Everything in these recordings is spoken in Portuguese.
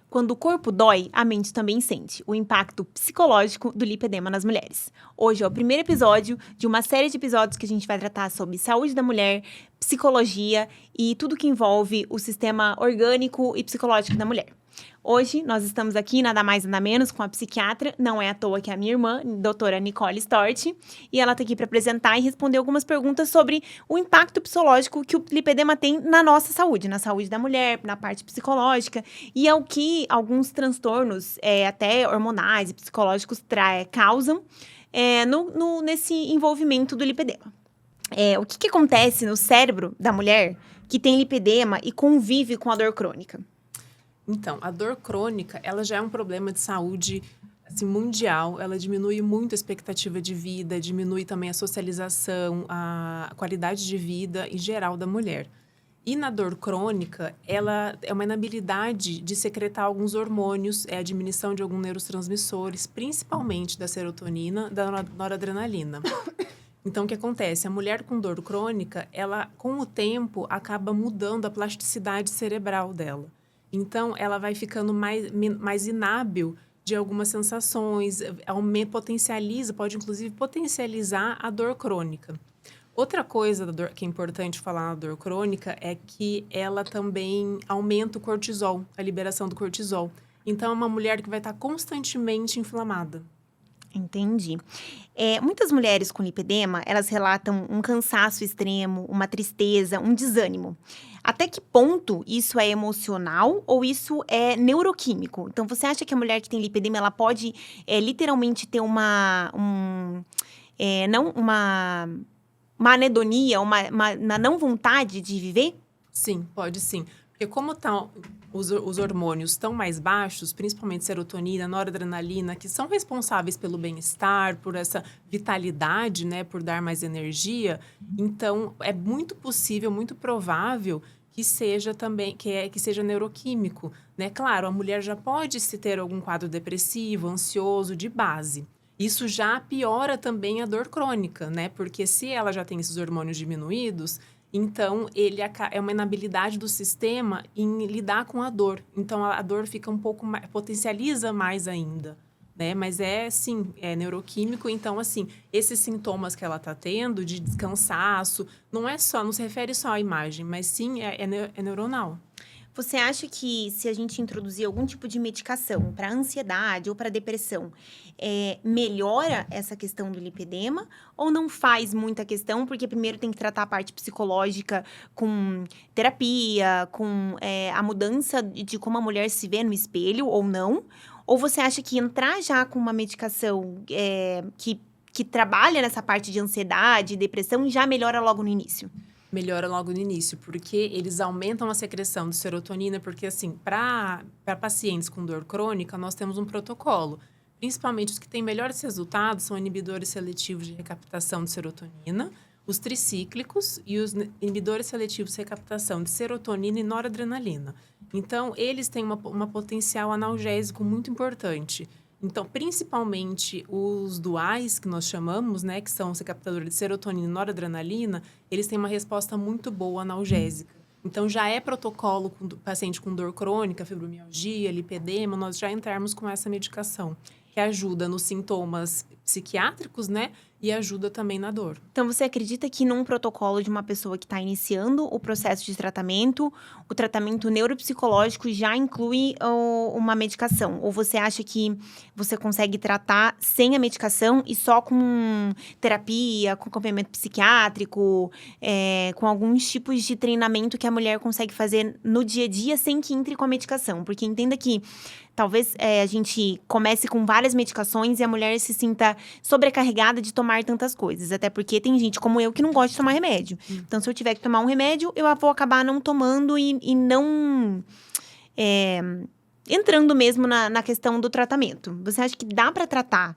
Quando o corpo dói, a mente também sente o impacto psicológico do lipedema nas mulheres. Hoje é o primeiro episódio de uma série de episódios que a gente vai tratar sobre saúde da mulher, psicologia e tudo que envolve o sistema orgânico e psicológico da mulher. Hoje nós estamos aqui, nada mais nada menos, com a psiquiatra, não é à toa que é a minha irmã, doutora Nicole Storti, e ela está aqui para apresentar e responder algumas perguntas sobre o impacto psicológico que o lipedema tem na nossa saúde, na saúde da mulher, na parte psicológica, e é o que alguns transtornos, até hormonais e psicológicos, causam nesse envolvimento do lipedema. O que acontece no cérebro da mulher que tem lipedema e convive com a dor crônica? Então, a dor crônica, ela já é um problema de saúde assim, mundial. Ela diminui muito a expectativa de vida, diminui também a socialização, a qualidade de vida em geral da mulher. E na dor crônica, ela é uma inabilidade de secretar alguns hormônios, é a diminuição de alguns neurotransmissores, principalmente da serotonina, da noradrenalina. Então, o que acontece? A mulher com dor crônica, ela, com o tempo, acaba mudando a plasticidade cerebral dela. Então, ela vai ficando mais inábil de algumas sensações, pode inclusive potencializar a dor crônica. Outra coisa que é importante falar na dor crônica é que ela também aumenta o cortisol, a liberação do cortisol. Então, é uma mulher que vai estar constantemente inflamada. Entendi. Muitas mulheres com lipedema, elas relatam um cansaço extremo, uma tristeza, um desânimo. Até que ponto isso é emocional ou isso é neuroquímico? Então, você acha que a mulher que tem lipedema, ela pode literalmente ter não uma anedonia, uma não vontade de viver? Sim, pode sim. Porque como os hormônios estão mais baixos, principalmente serotonina, noradrenalina, que são responsáveis pelo bem-estar, por essa vitalidade, né, por dar mais energia, então é muito possível, muito provável que seja também que seja neuroquímico, né? Claro, a mulher já pode se ter algum quadro depressivo, ansioso de base. Isso já piora também a dor crônica, né? Porque se ela já tem esses hormônios diminuídos, então é uma inabilidade do sistema em lidar com a dor. Então a dor fica um pouco mais, potencializa mais ainda, né? Mas sim, é neuroquímico. Então assim, esses sintomas que ela está tendo de cansaço, não se refere só à imagem, mas sim é neuronal. Você acha que se a gente introduzir algum tipo de medicação para ansiedade ou para depressão, melhora essa questão do lipedema ou não faz muita questão, porque primeiro tem que tratar a parte psicológica com terapia, com a mudança de como a mulher se vê no espelho ou não? Ou você acha que entrar já com uma medicação que trabalha nessa parte de ansiedade e depressão já melhora logo no início? Melhora logo no início, porque eles aumentam a secreção de serotonina, porque assim, para pacientes com dor crônica, nós temos um protocolo. Principalmente os que têm melhores resultados são inibidores seletivos de recaptação de serotonina, os tricíclicos e os inibidores seletivos de recaptação de serotonina e noradrenalina. Então, eles têm uma potencial analgésico muito importante. Então, principalmente os duais, que nós chamamos, né, que são os recaptadores de serotonina e noradrenalina, eles têm uma resposta muito boa analgésica. Então, já é protocolo com paciente com dor crônica, fibromialgia, lipedema, nós já entrarmos com essa medicação, que ajuda nos sintomas psiquiátricos, né, e ajuda também na dor. Então, você acredita que num protocolo de uma pessoa que está iniciando o processo de tratamento, o tratamento neuropsicológico já inclui uma medicação? Ou você acha que você consegue tratar sem a medicação e só com terapia, com acompanhamento psiquiátrico, com alguns tipos de treinamento que a mulher consegue fazer no dia a dia sem que entre com a medicação? Porque entenda que talvez a gente comece com várias medicações e a mulher se sinta sobrecarregada de tomar tantas coisas. Até porque tem gente como eu que não gosta de tomar remédio. Então, se eu tiver que tomar um remédio, eu vou acabar não tomando e não entrando mesmo na questão do tratamento. Você acha que dá para tratar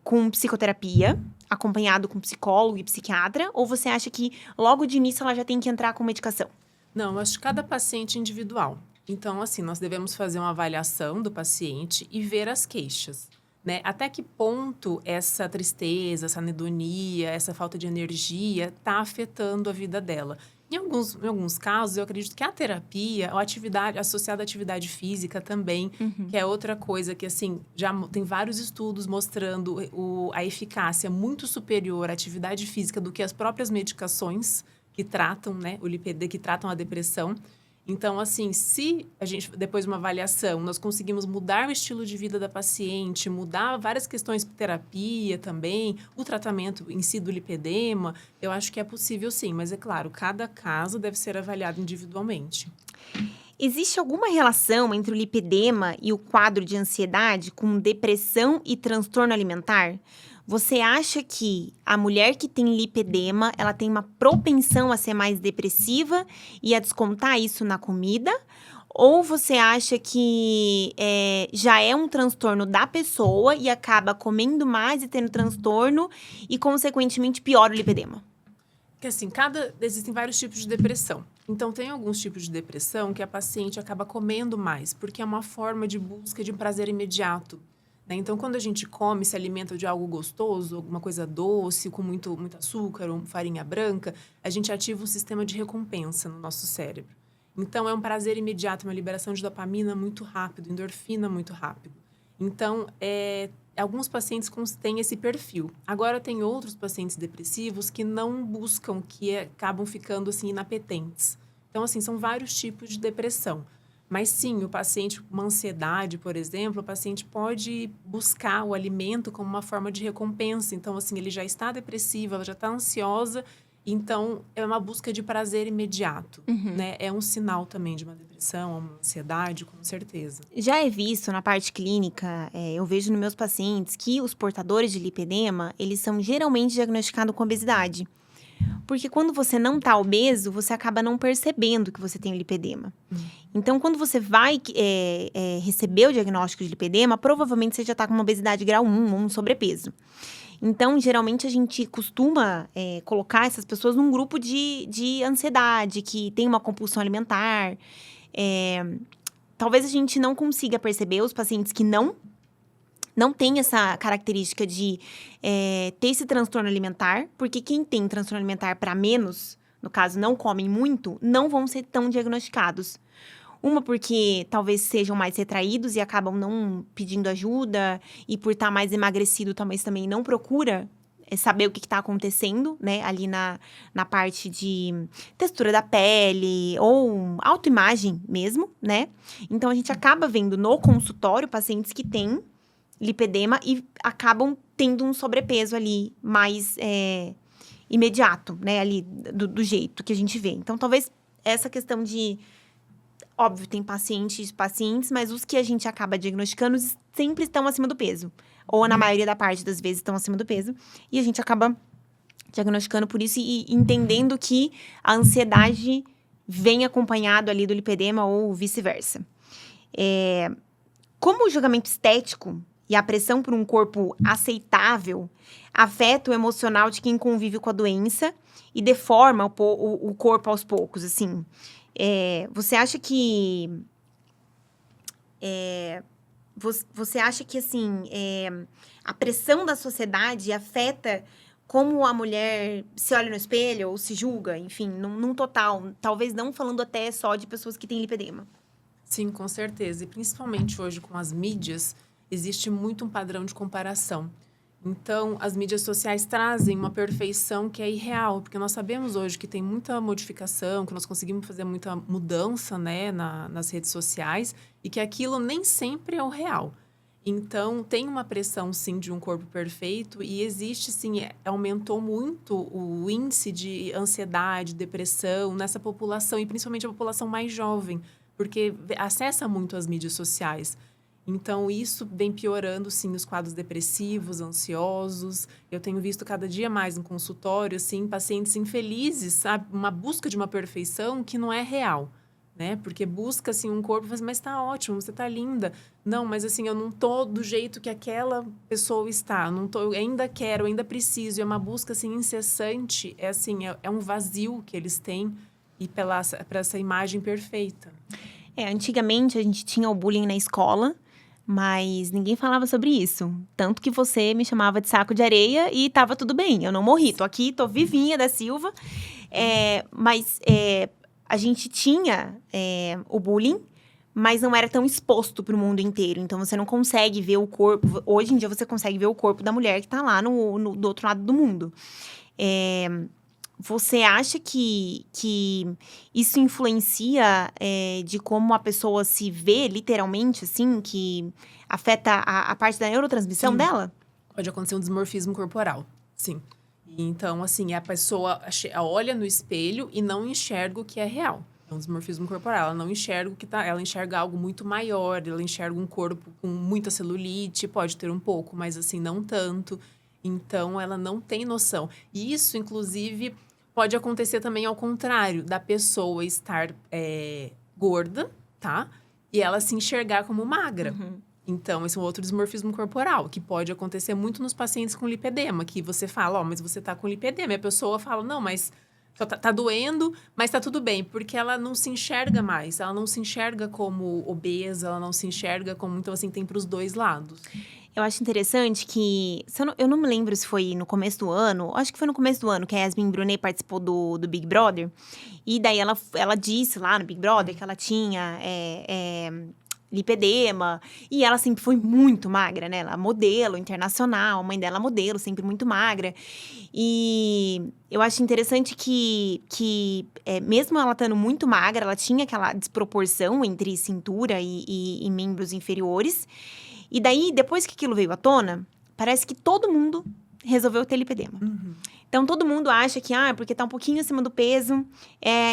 com psicoterapia, acompanhado com psicólogo e psiquiatra? Ou você acha que logo de início ela já tem que entrar com medicação? Não, eu acho que cada paciente é individual. Então, assim, nós devemos fazer uma avaliação do paciente e ver as queixas, né? Até que ponto essa tristeza, essa anedonia, essa falta de energia está afetando a vida dela. Em alguns casos, eu acredito que a terapia, a atividade associada à atividade física também, que é outra coisa que, assim, já tem vários estudos mostrando a eficácia muito superior à atividade física do que as próprias medicações que tratam, né, o lipedema, que tratam a depressão. Então, assim, se a gente, depois de uma avaliação, nós conseguimos mudar o estilo de vida da paciente, mudar várias questões de terapia também, o tratamento em si do lipedema, eu acho que é possível sim, mas é claro, cada caso deve ser avaliado individualmente. Existe alguma relação entre o lipedema e o quadro de ansiedade com depressão e transtorno alimentar? Você acha que a mulher que tem lipedema, ela tem uma propensão a ser mais depressiva e a descontar isso na comida? Ou você acha que já é um transtorno da pessoa e acaba comendo mais e tendo transtorno e, consequentemente, piora o lipedema? Porque assim, existem vários tipos de depressão. Então, tem alguns tipos de depressão que a paciente acaba comendo mais, porque é uma forma de busca de um prazer imediato. Né? Então, quando a gente come, se alimenta de algo gostoso, alguma coisa doce, com muito açúcar ou farinha branca, a gente ativa um sistema de recompensa no nosso cérebro. Então, é um prazer imediato, uma liberação de dopamina muito rápido, endorfina muito rápido. Então, alguns pacientes têm esse perfil. Agora, tem outros pacientes depressivos que não buscam, que acabam ficando, assim, inapetentes. Então, assim, são vários tipos de depressão. Mas, sim, o paciente com uma ansiedade, por exemplo, o paciente pode buscar o alimento como uma forma de recompensa. Então, assim, ele já está depressivo, ela já está ansiosa. Então, é uma busca de prazer imediato, né? É um sinal também de uma depressão, uma ansiedade, com certeza. Já é visto na parte clínica, eu vejo nos meus pacientes que os portadores de lipedema, eles são geralmente diagnosticados com obesidade. Porque quando você não tá obeso, você acaba não percebendo que você tem lipedema. Então, quando você vai receber o diagnóstico de lipedema, provavelmente você já tá com uma obesidade grau 1 ou um sobrepeso. Então, geralmente, a gente costuma colocar essas pessoas num grupo de ansiedade, que tem uma compulsão alimentar. Talvez a gente não consiga perceber os pacientes que não têm essa característica de ter esse transtorno alimentar, porque quem tem transtorno alimentar para menos, no caso, não comem muito, não vão ser tão diagnosticados. Uma porque talvez sejam mais retraídos e acabam não pedindo ajuda, e por estar mais emagrecido, talvez também não procura saber o que está acontecendo, né? Ali na parte de textura da pele ou autoimagem mesmo, né? Então, a gente acaba vendo no consultório pacientes que têm lipedema e acabam tendo um sobrepeso ali mais imediato, né? Ali do jeito que a gente vê. Então, talvez essa questão de... Óbvio, tem pacientes, mas os que a gente acaba diagnosticando sempre estão acima do peso. Ou, na maioria da parte das vezes, estão acima do peso. E a gente acaba diagnosticando por isso e entendendo que a ansiedade vem acompanhado ali do lipedema ou vice-versa. Como o julgamento estético e a pressão por um corpo aceitável afeta o emocional de quem convive com a doença e deforma o corpo aos poucos, assim... Você acha que... Você acha que, assim, a pressão da sociedade afeta como a mulher se olha no espelho ou se julga, enfim, num total? Talvez não falando até só de pessoas que têm lipedema. Sim, com certeza. E principalmente hoje com as mídias, existe muito um padrão de comparação. Então, as mídias sociais trazem uma perfeição que é irreal, porque nós sabemos hoje que tem muita modificação, que nós conseguimos fazer muita mudança, né, nas redes sociais, e que aquilo nem sempre é o real. Então, tem uma pressão, sim, de um corpo perfeito, e existe, sim, aumentou muito o índice de ansiedade, depressão nessa população, e principalmente a população mais jovem, porque acessa muito as mídias sociais. Então, isso vem piorando, sim, os quadros depressivos, ansiosos. Eu tenho visto cada dia mais no consultório, assim, pacientes infelizes, sabe? Uma busca de uma perfeição que não é real, né? Porque busca, assim, um corpo, mas tá ótimo, você tá linda. Não, mas, assim, eu não tô do jeito que aquela pessoa está. Eu ainda quero, eu ainda preciso. É uma busca, assim, incessante. É um vazio que eles têm e para essa imagem perfeita. Antigamente, a gente tinha o bullying na escola, mas ninguém falava sobre isso. Tanto que você me chamava de saco de areia e tava tudo bem. Eu não morri. Tô aqui, tô vivinha da Silva. A gente tinha o bullying, mas não era tão exposto para o mundo inteiro. Então, você não consegue ver o corpo. Hoje em dia, você consegue ver o corpo da mulher que está lá do outro lado do mundo. Você acha que isso influencia de como a pessoa se vê, literalmente, assim? Que afeta a parte da neurotransmissão dela? Pode acontecer um desmorfismo corporal, sim. Então, assim, a pessoa olha no espelho e não enxerga o que é real. É um desmorfismo corporal. Ela não enxerga o que tá. Ela enxerga algo muito maior, ela enxerga um corpo com muita celulite, pode ter um pouco, mas assim, não tanto. Então, ela não tem noção. E isso, inclusive, pode acontecer também ao contrário, da pessoa estar gorda, tá? E ela se enxergar como magra. Então, esse é um outro desmorfismo corporal, que pode acontecer muito nos pacientes com lipedema, que você fala, mas você tá com lipedema. E a pessoa fala, não, mas só tá doendo, mas tá tudo bem. Porque ela não se enxerga mais, ela não se enxerga como obesa, ela não se enxerga como... Então, assim, tem pros dois lados. Eu acho interessante que... Eu não me lembro se foi no começo do ano. Acho que foi no começo do ano que a Yasmin Brunet participou do Big Brother. E daí ela disse lá no Big Brother que ela tinha... lipedema, e ela sempre foi muito magra, né? Ela é modelo internacional, a mãe dela é modelo, sempre muito magra. E eu acho interessante que mesmo ela estando muito magra, ela tinha aquela desproporção entre cintura e membros inferiores. E daí, depois que aquilo veio à tona, parece que todo mundo resolveu ter lipedema. Então, todo mundo acha que, porque tá um pouquinho acima do peso,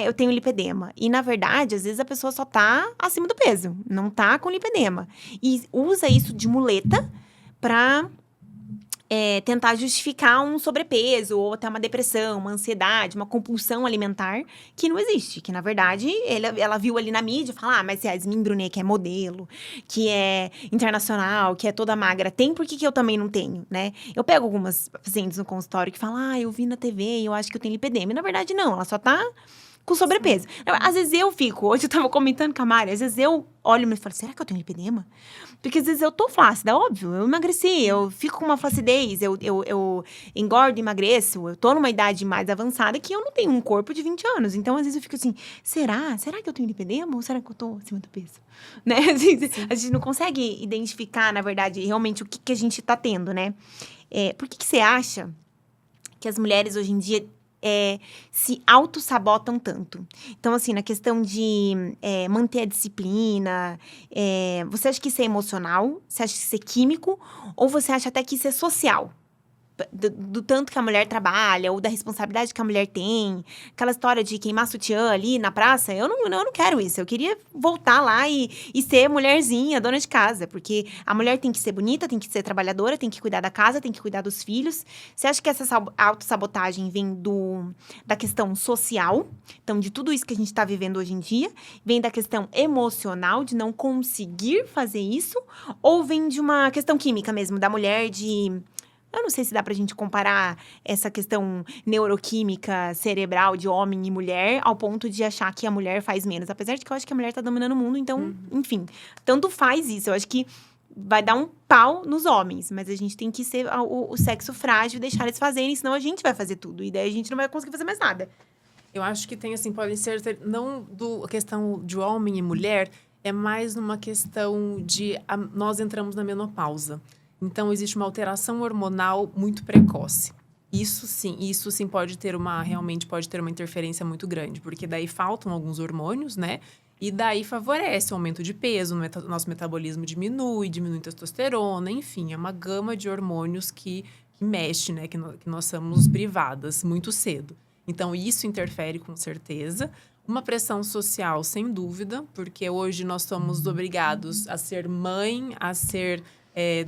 eu tenho lipedema. E, na verdade, às vezes a pessoa só tá acima do peso, não tá com lipedema. E usa isso de muleta pra tentar justificar um sobrepeso, ou até uma depressão, uma ansiedade, uma compulsão alimentar, que não existe. Que, na verdade, ela viu ali na mídia, fala, mas se a Yasmin Brunet, que é modelo, que é internacional, que é toda magra, tem, por que eu também não tenho, né? Eu pego algumas pacientes no consultório que falam, eu vi na TV e eu acho que eu tenho lipedema. E, na verdade, não, ela só tá com sobrepeso. Às vezes eu fico, hoje eu tava comentando com a Mari, às vezes eu olho e falo, será que eu tenho lipedema? Porque às vezes eu tô flácida, óbvio, eu emagreci, eu fico com uma flacidez, eu engordo e emagreço, eu tô numa idade mais avançada que eu não tenho um corpo de 20 anos. Então, às vezes eu fico assim, será que eu tenho lipedema ou será que eu tô acima do peso? Né? A gente não consegue identificar, na verdade, realmente o que a gente tá tendo, né? Por que você acha que as mulheres hoje em dia se auto-sabotam tanto? Então, assim, na questão de manter a disciplina, você acha que isso é emocional? Você acha que isso é químico? Ou você acha até que isso é social? Do tanto que a mulher trabalha, ou da responsabilidade que a mulher tem. Aquela história de queimar sutiã ali na praça, eu não quero isso. Eu queria voltar lá e ser mulherzinha, dona de casa. Porque a mulher tem que ser bonita, tem que ser trabalhadora, tem que cuidar da casa, tem que cuidar dos filhos. Você acha que essa autossabotagem vem da questão social? Então, de tudo isso que a gente tá vivendo hoje em dia? Vem da questão emocional, de não conseguir fazer isso? Ou vem de uma questão química mesmo, da mulher de... Eu não sei se dá pra gente comparar essa questão neuroquímica cerebral de homem e mulher ao ponto de achar que a mulher faz menos. Apesar de que eu acho que a mulher tá dominando o mundo, então, enfim. Tanto faz isso. Eu acho que vai dar um pau nos homens. Mas a gente tem que ser o sexo frágil e deixar eles fazerem, senão a gente vai fazer tudo. E daí a gente não vai conseguir fazer mais nada. Eu acho que tem, assim, podem ser... Não a questão de homem e mulher, é mais numa questão de... nós entramos na menopausa. Então, existe uma alteração hormonal muito precoce. Isso sim realmente pode ter uma interferência muito grande, porque daí faltam alguns hormônios, né? E daí favorece o aumento de peso, nosso metabolismo diminui testosterona, enfim, é uma gama de hormônios que mexe, né? Que nós somos privadas muito cedo. Então, isso interfere com certeza. Uma pressão social, sem dúvida, porque hoje nós somos obrigados a ser mãe, a ser...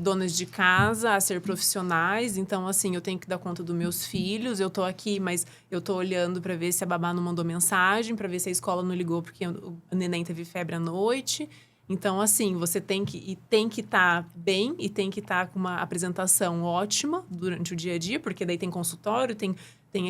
donas de casa, a ser profissionais. Então, assim, eu tenho que dar conta dos meus filhos. Eu tô aqui, mas eu tô olhando para ver se a babá não mandou mensagem, para ver se a escola não ligou porque o neném teve febre à noite. Então, assim, você tem que estar bem e tem que estar com uma apresentação ótima durante o dia a dia, porque daí tem consultório, tem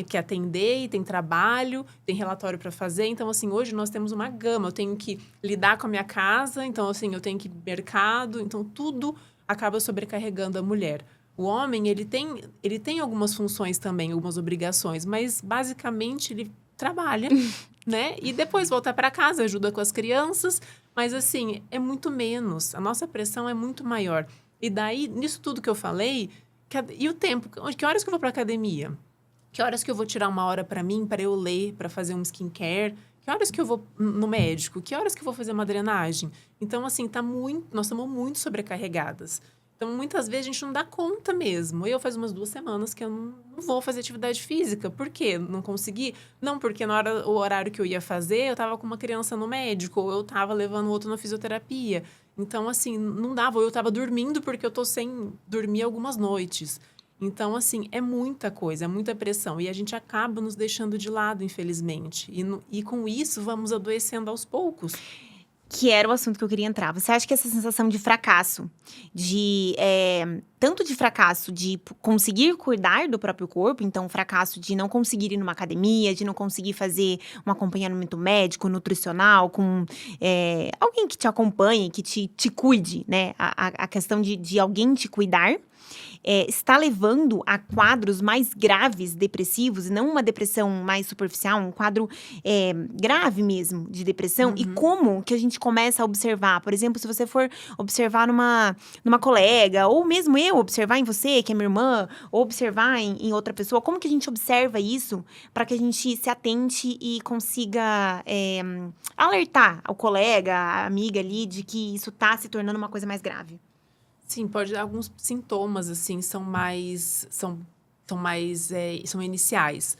que atender, e tem trabalho, tem relatório para fazer. Então, assim, hoje nós temos uma gama. Eu tenho que lidar com a minha casa, então, assim, eu tenho que ir ao mercado. Então, tudo acaba sobrecarregando a mulher. O homem, ele tem algumas funções também, algumas obrigações, mas basicamente ele trabalha, né? E depois volta para casa, ajuda com as crianças. Mas, assim, é muito menos. A nossa pressão é muito maior. E daí, nisso tudo que eu falei, e o tempo? Que horas que eu vou para academia? Que horas que eu vou tirar uma hora para mim, para eu ler, para fazer um skincare? Que horas que eu vou no médico? Que horas que eu vou fazer uma drenagem? Então, assim, nós estamos muito sobrecarregadas. Então, muitas vezes, a gente não dá conta mesmo. Eu faz umas 2 semanas que eu não vou fazer atividade física. Por quê? Não consegui? Não, porque o horário que eu ia fazer, eu estava com uma criança no médico, ou eu estava levando outro na fisioterapia. Então, assim, não dava. Ou eu estava dormindo porque eu estou sem dormir algumas noites. Então, assim, é muita coisa, é muita pressão. E a gente acaba nos deixando de lado, infelizmente. E com isso, vamos adoecendo aos poucos. Que era o assunto que eu queria entrar. Você acha que essa sensação de fracasso, tanto de fracasso de conseguir cuidar do próprio corpo, então fracasso de não conseguir ir numa academia, de não conseguir fazer um acompanhamento médico, nutricional, com alguém que te acompanhe, que te cuide, né? A questão de alguém te cuidar. Está levando a quadros mais graves, depressivos, e não uma depressão mais superficial, um quadro grave mesmo de depressão. E como que a gente começa a observar? Por exemplo, se você for observar numa colega, ou mesmo eu observar em você, que é minha irmã, ou observar em outra pessoa, como que a gente observa isso para que a gente se atente e consiga alertar ao colega, a amiga ali, de que isso está se tornando uma coisa mais grave? Sim, pode dar alguns sintomas, assim, são iniciais.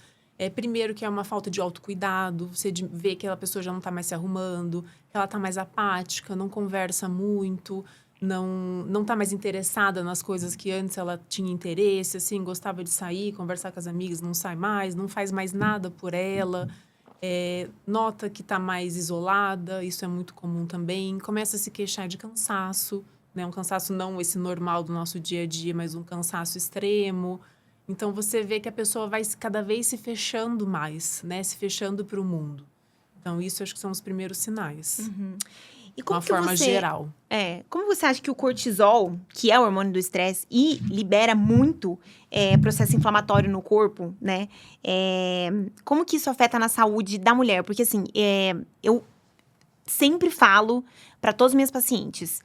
Primeiro que é uma falta de autocuidado, você vê que a pessoa já não está mais se arrumando, que ela está mais apática, não conversa muito, não está mais interessada nas coisas que antes ela tinha interesse, assim, gostava de sair, conversar com as amigas, não sai mais, não faz mais nada por ela. Nota que está mais isolada, isso é muito comum também. Começa a se queixar de cansaço, né? Um cansaço não esse normal do nosso dia a dia, mas um cansaço extremo. Então, você vê que a pessoa vai cada vez se fechando mais, né? Se fechando para o mundo. Então, isso acho que são os primeiros sinais. E de uma forma geral. Como você acha que o cortisol, que é o hormônio do estresse, e libera muito processo inflamatório no corpo, né? Como que isso afeta na saúde da mulher? Porque, assim, eu sempre falo para todos os meus pacientes,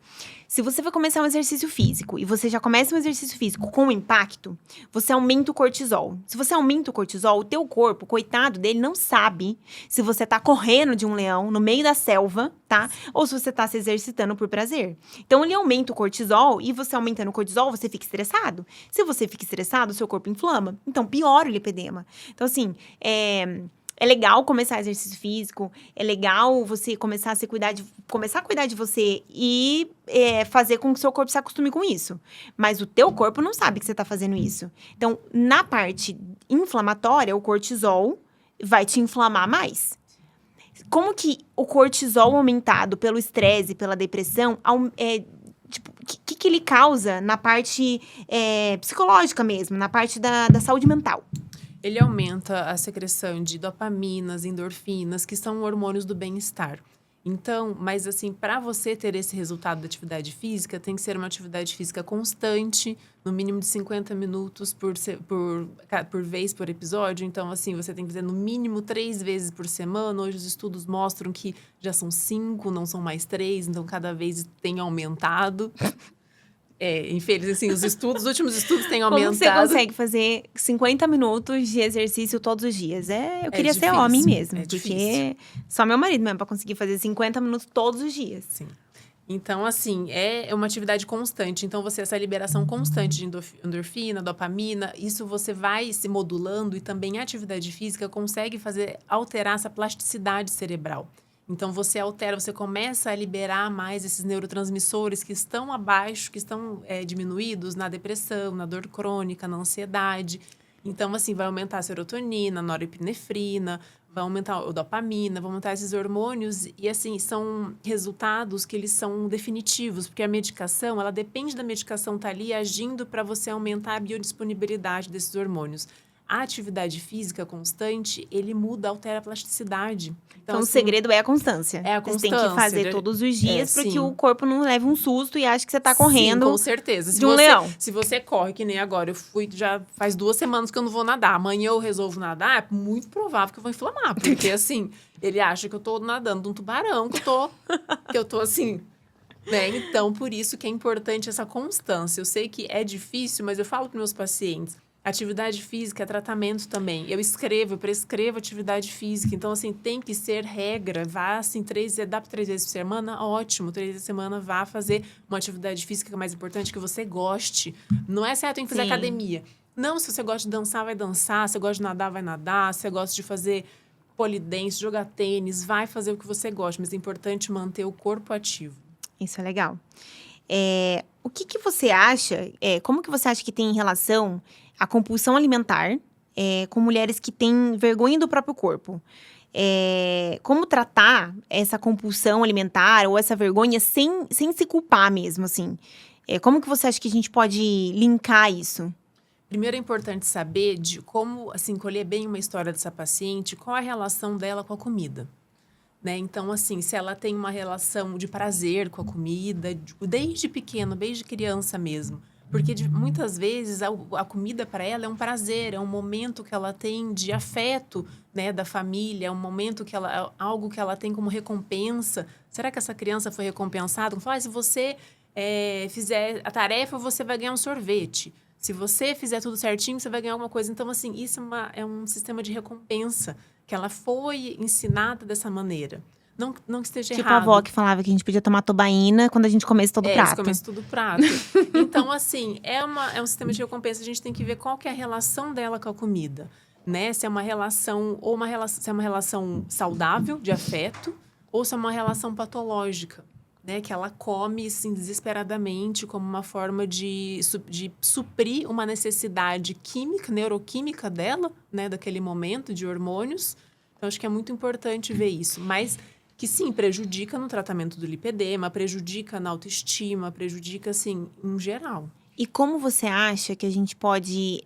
se você vai começar um exercício físico e você já começa um exercício físico com impacto, você aumenta o cortisol. Se você aumenta o cortisol, o teu corpo, coitado dele, não sabe se você tá correndo de um leão no meio da selva, tá? Ou se você tá se exercitando por prazer. Então, ele aumenta o cortisol e você aumentando o cortisol, você fica estressado. Se você fica estressado, o seu corpo inflama. Então, piora o lipedema. Então, assim, é legal começar exercício físico, é legal você começar a cuidar de você e fazer com que o seu corpo se acostume com isso. Mas o teu corpo não sabe que você está fazendo isso. Então, na parte inflamatória, o cortisol vai te inflamar mais. Como que o cortisol aumentado pelo estresse, pela depressão, o que ele causa na parte psicológica mesmo, na parte da saúde mental? Ele aumenta a secreção de dopaminas, endorfinas, que são hormônios do bem-estar. Então, mas assim, para você ter esse resultado da atividade física, tem que ser uma atividade física constante, no mínimo de 50 minutos por vez por episódio. Então, assim, você tem que fazer no mínimo 3 vezes por semana. Hoje os estudos mostram que já são 5, não são mais 3, então cada vez tem aumentado. Infelizmente, assim, os últimos estudos têm aumentado. Como você consegue fazer 50 minutos de exercício todos os dias? Eu queria ser homem mesmo, porque difícil. Só meu marido mesmo para conseguir fazer 50 minutos todos os dias. Sim. Então, assim, é uma atividade constante. Então, essa liberação constante de endorfina, dopamina, isso você vai se modulando e também a atividade física consegue alterar essa plasticidade cerebral. Então, você começa a liberar mais esses neurotransmissores que estão abaixo, que estão diminuídos na depressão, na dor crônica, na ansiedade. Então, assim, vai aumentar a serotonina, a norepinefrina, vai aumentar a dopamina, vai aumentar esses hormônios. E, assim, são resultados que eles são definitivos, porque a medicação, ela depende da medicação estar ali agindo para você aumentar a biodisponibilidade desses hormônios. A atividade física constante, ele muda, altera a plasticidade. Então, o assim, segredo é a constância. é a Você tem constância. que fazer todos os dias para que sim. o corpo não leve um susto e ache que você tá Sim, correndo com certeza. de um leão. Se você corre, que nem agora, já faz 2 semanas que eu não vou nadar. Amanhã eu resolvo nadar, é muito provável que eu vou inflamar. Porque, assim, ele acha que eu tô nadando de um tubarão, que eu tô assim... Né? Então, por isso que é importante essa constância. Eu sei que é difícil, mas eu falo para meus pacientes, atividade física é tratamento também. Eu prescrevo atividade física. Então, assim, tem que ser regra. Vá, assim, dá para 3 vezes por semana? Ótimo. 3 vezes por semana, vá fazer uma atividade física que é mais importante, que você goste. Não é certo, tem que fazer academia. Não, se você gosta de dançar, vai dançar. Se você gosta de nadar, vai nadar. Se você gosta de fazer polidense, jogar tênis, vai fazer o que você gosta. Mas é importante manter o corpo ativo. Isso é legal. O que você acha, como que você acha que tem em relação à compulsão alimentar com mulheres que têm vergonha do próprio corpo? Como tratar essa compulsão alimentar ou essa vergonha sem se culpar mesmo, assim? Como que você acha que a gente pode linkar isso? Primeiro é importante saber de como, assim, colher bem uma história dessa paciente, qual a relação dela com a comida. Né? Então, assim, se ela tem uma relação de prazer com a comida, desde pequeno, desde criança mesmo. Porque muitas vezes a comida para ela é um prazer, é um momento que ela tem de afeto, né, da família, é um momento que algo que ela tem como recompensa. Será que essa criança foi recompensada? Como fala, se você fizer a tarefa, você vai ganhar um sorvete. Se você fizer tudo certinho, você vai ganhar alguma coisa. Então, assim, isso é um sistema de recompensa que ela foi ensinada dessa maneira. Não que esteja tipo errado. Tipo a avó que falava que a gente podia tomar tobaína quando a gente comesse todo o prato. Se comesse todo o prato. Então, assim, é um sistema de recompensa. A gente tem que ver qual que é a relação dela com a comida. Né? Se é uma relação, se é uma relação saudável, de afeto, ou se é uma relação patológica. Né, que ela come assim, desesperadamente como uma forma de suprir uma necessidade química, neuroquímica dela, né, daquele momento de hormônios. Então, acho que é muito importante ver isso. Mas que, sim, prejudica no tratamento do lipedema, prejudica na autoestima, prejudica, assim, em geral. E como você acha que a gente pode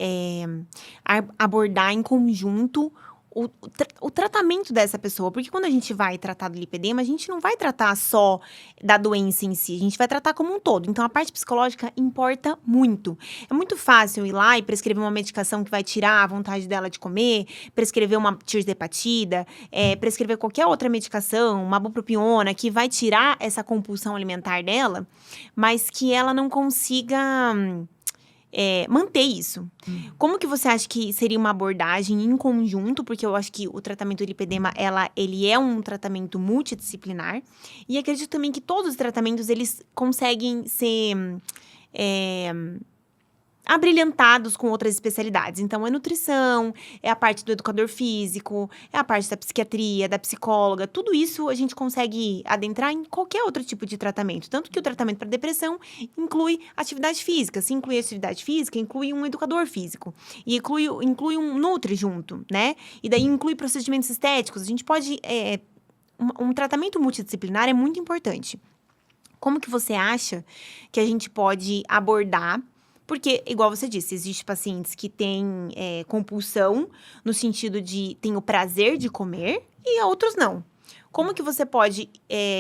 abordar em conjunto o tratamento dessa pessoa? Porque quando a gente vai tratar do lipedema, a gente não vai tratar só da doença em si, a gente vai tratar como um todo. Então, a parte psicológica importa muito. É muito fácil ir lá e prescrever uma medicação que vai tirar a vontade dela de comer, prescrever uma tirzepatida, prescrever qualquer outra medicação, uma bupropiona, que vai tirar essa compulsão alimentar dela, mas que ela não consiga manter isso. Como que você acha que seria uma abordagem em conjunto? Porque eu acho que o tratamento do lipedema, ele é um tratamento multidisciplinar. E acredito também que todos os tratamentos, eles conseguem ser abrilhantados com outras especialidades. Então, é nutrição, é a parte do educador físico, é a parte da psiquiatria, da psicóloga. Tudo isso a gente consegue adentrar em qualquer outro tipo de tratamento. Tanto que o tratamento para depressão inclui atividade física. Se inclui atividade física, inclui um educador físico. E inclui um nutri junto, né? E daí inclui procedimentos estéticos. A gente pode... um tratamento multidisciplinar é muito importante. Como que você acha que a gente pode abordar? Porque, igual você disse, existem pacientes que têm compulsão, no sentido de tem o prazer de comer, e outros não. Como que você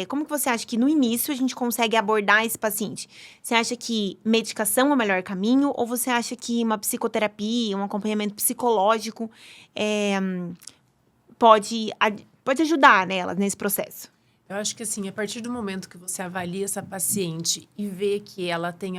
como que você acha que no início a gente consegue abordar esse paciente? Você acha que medicação é o melhor caminho? Ou você acha que uma psicoterapia, um acompanhamento psicológico pode ajudar nela nesse processo? Eu acho que, assim, a partir do momento que você avalia essa paciente e vê que ela tem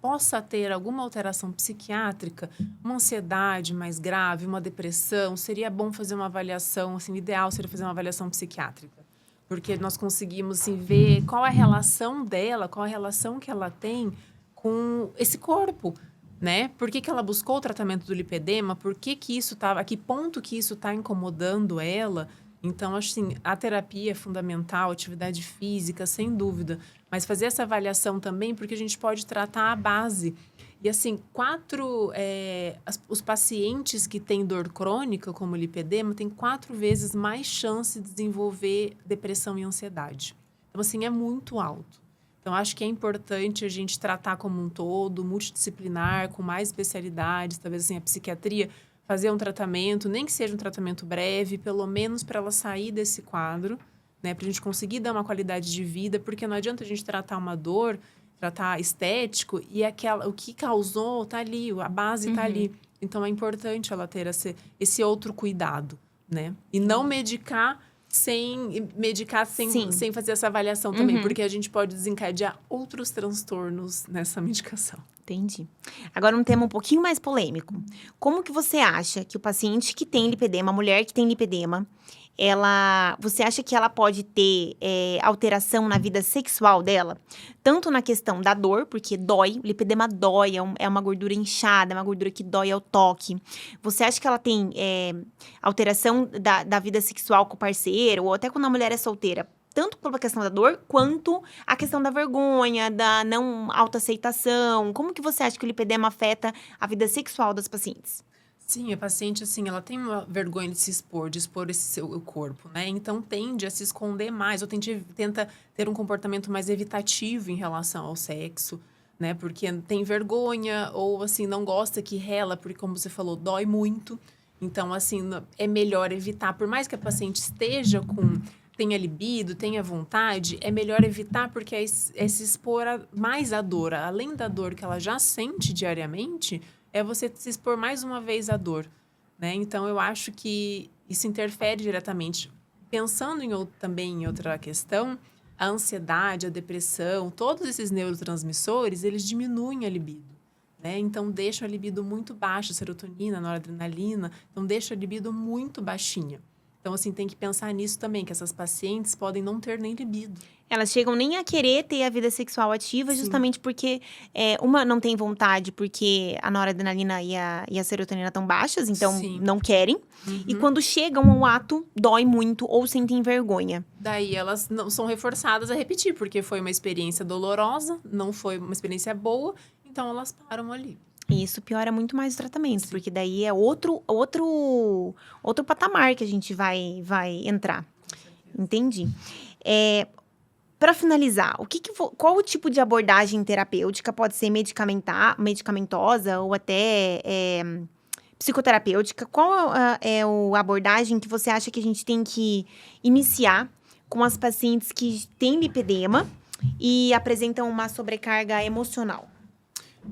possa ter alguma alteração psiquiátrica, uma ansiedade mais grave, uma depressão, seria bom fazer uma avaliação, assim, o ideal seria fazer uma avaliação psiquiátrica. Porque nós conseguimos, assim, ver qual a relação dela, qual a relação que ela tem com esse corpo, né? Por que ela buscou o tratamento do lipedema? Por que isso a que ponto que isso está incomodando ela? Então, assim, a terapia é fundamental, atividade física, sem dúvida. Mas fazer essa avaliação também, porque a gente pode tratar a base. E, assim, os pacientes que têm dor crônica, como lipedema, têm 4 vezes mais chance de desenvolver depressão e ansiedade. Então, assim, é muito alto. Então, acho que é importante a gente tratar como um todo, multidisciplinar, com mais especialidades, talvez, assim, a psiquiatria fazer um tratamento, nem que seja um tratamento breve, pelo menos para ela sair desse quadro, né? Para a gente conseguir dar uma qualidade de vida, porque não adianta a gente tratar uma dor, tratar estético, e o que causou tá ali, a base tá ali. Então, é importante ela ter esse outro cuidado, né? E não medicar sem fazer essa avaliação também, porque a gente pode desencadear outros transtornos nessa medicação. Entendi. Agora, um tema um pouquinho mais polêmico. Como que você acha que o paciente que tem lipedema, a mulher que tem lipedema, você acha que ela pode ter alteração na vida sexual dela? Tanto na questão da dor, porque dói, o lipedema dói, é uma gordura inchada, é uma gordura que dói ao toque. Você acha que ela tem alteração da vida sexual com o parceiro, ou até quando a mulher é solteira? Tanto pela questão da dor, quanto a questão da vergonha, da não autoaceitação. Como que você acha que o lipedema afeta a vida sexual das pacientes? Sim, a paciente, assim, ela tem uma vergonha de se expor, de expor esse seu corpo, né? Então, tende a se esconder mais, ou tenta ter um comportamento mais evitativo em relação ao sexo, né? Porque tem vergonha, ou, assim, não gosta que rela, porque, como você falou, dói muito. Então, assim, é melhor evitar. Por mais que a paciente tenha libido, tenha vontade, é melhor evitar, porque é se expor mais à dor. Além da dor que ela já sente diariamente, é você se expor mais uma vez à dor, né? Então, eu acho que isso interfere diretamente. Pensando também em outra questão, a ansiedade, a depressão, todos esses neurotransmissores, eles diminuem a libido, né? Então, deixam a libido muito baixa, a serotonina, noradrenalina, então deixa a libido muito baixinha. Então, assim, tem que pensar nisso também, que essas pacientes podem não ter nem libido. Elas chegam nem a querer ter a vida sexual ativa, justamente porque uma não tem vontade, porque a noradrenalina e a serotonina estão baixas, então não querem. E quando chegam ao ato, dói muito ou sentem vergonha. Daí elas não são reforçadas a repetir, porque foi uma experiência dolorosa, não foi uma experiência boa, então elas param ali. E isso piora muito mais o tratamento, porque daí é outro patamar que a gente vai entrar. Entendi. Para finalizar, qual o tipo de abordagem terapêutica pode ser medicamentosa ou até psicoterapêutica? Qual é a abordagem que você acha que a gente tem que iniciar com as pacientes que têm lipedema e apresentam uma sobrecarga emocional?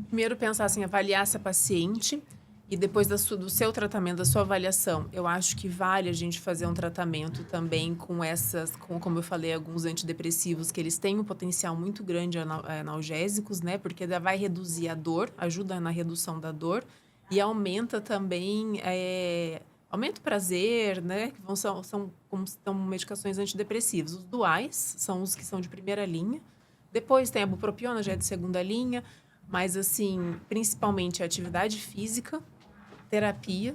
Primeiro, pensar assim, avaliar essa paciente e depois do seu tratamento, da sua avaliação, eu acho que vale a gente fazer um tratamento também como eu falei, alguns antidepressivos, que eles têm um potencial muito grande analgésicos, né? Porque vai reduzir a dor, ajuda na redução da dor e aumenta também, aumenta o prazer, né? São medicações antidepressivas. Os duais são os que são de primeira linha. Depois tem a bupropiona, já é de segunda linha. Mas, assim, principalmente a atividade física, terapia,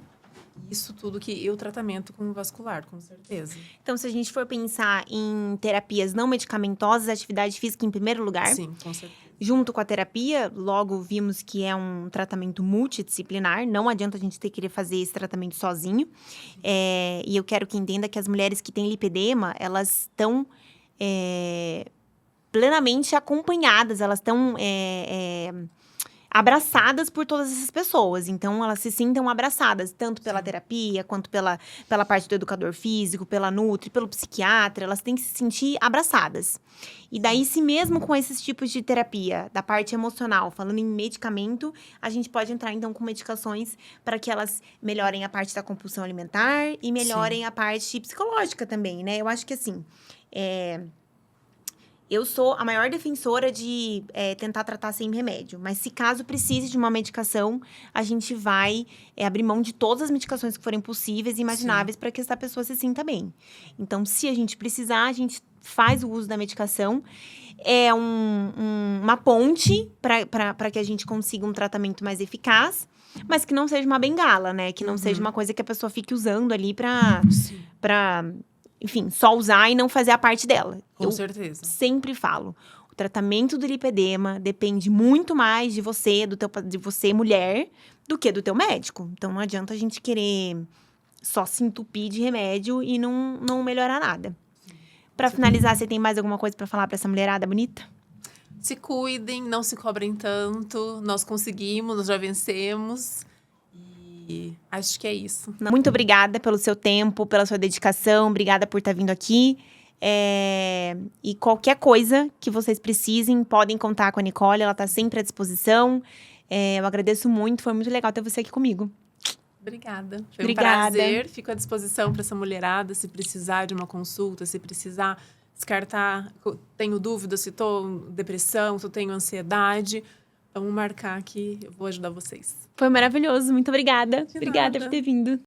isso tudo e o tratamento com vascular, com certeza. Então, se a gente for pensar em terapias não medicamentosas, atividade física em primeiro lugar. Sim, com certeza. Junto com a terapia, logo vimos que é um tratamento multidisciplinar. Não adianta a gente querer fazer esse tratamento sozinho. E eu quero que entenda que as mulheres que têm lipedema, elas estão plenamente acompanhadas, elas estão abraçadas por todas essas pessoas. Então, elas se sintam abraçadas, tanto pela terapia, quanto pela parte do educador físico, pela nutri, pelo psiquiatra. Elas têm que se sentir abraçadas. E daí, se mesmo com esses tipos de terapia, da parte emocional, falando em medicamento, a gente pode entrar, então, com medicações para que elas melhorem a parte da compulsão alimentar e melhorem a parte psicológica também, né? Eu acho que, assim, eu sou a maior defensora de tentar tratar sem remédio. Mas se caso precise de uma medicação, a gente vai abrir mão de todas as medicações que forem possíveis e imagináveis para que essa pessoa se sinta bem. Então, se a gente precisar, a gente faz o uso da medicação. É uma ponte para que a gente consiga um tratamento mais eficaz, mas que não seja uma bengala, né? Que não seja uma coisa que a pessoa fique usando ali enfim, só usar e não fazer a parte dela. Com certeza. Sempre falo, o tratamento do lipedema depende muito mais de você, de você, mulher, do que do teu médico. Então, não adianta a gente querer só se entupir de remédio e não melhorar nada. Para finalizar, você tem mais alguma coisa para falar para essa mulherada bonita? Se cuidem, não se cobrem tanto. Nós conseguimos, nós já vencemos. E acho que é isso. Muito obrigada pelo seu tempo, pela sua dedicação. Obrigada por estar vindo aqui. E qualquer coisa que vocês precisem, podem contar com a Nicole. Ela está sempre à disposição. Eu agradeço muito. Foi muito legal ter você aqui comigo. Obrigada. Foi Obrigada. um prazer. Fico à disposição para essa mulherada, se precisar de uma consulta, se precisar descartar, tenho dúvida se estou depressão, se eu tenho ansiedade. Vamos marcar que eu vou ajudar vocês. Foi maravilhoso. Muito obrigada. De Obrigada nada. por ter vindo.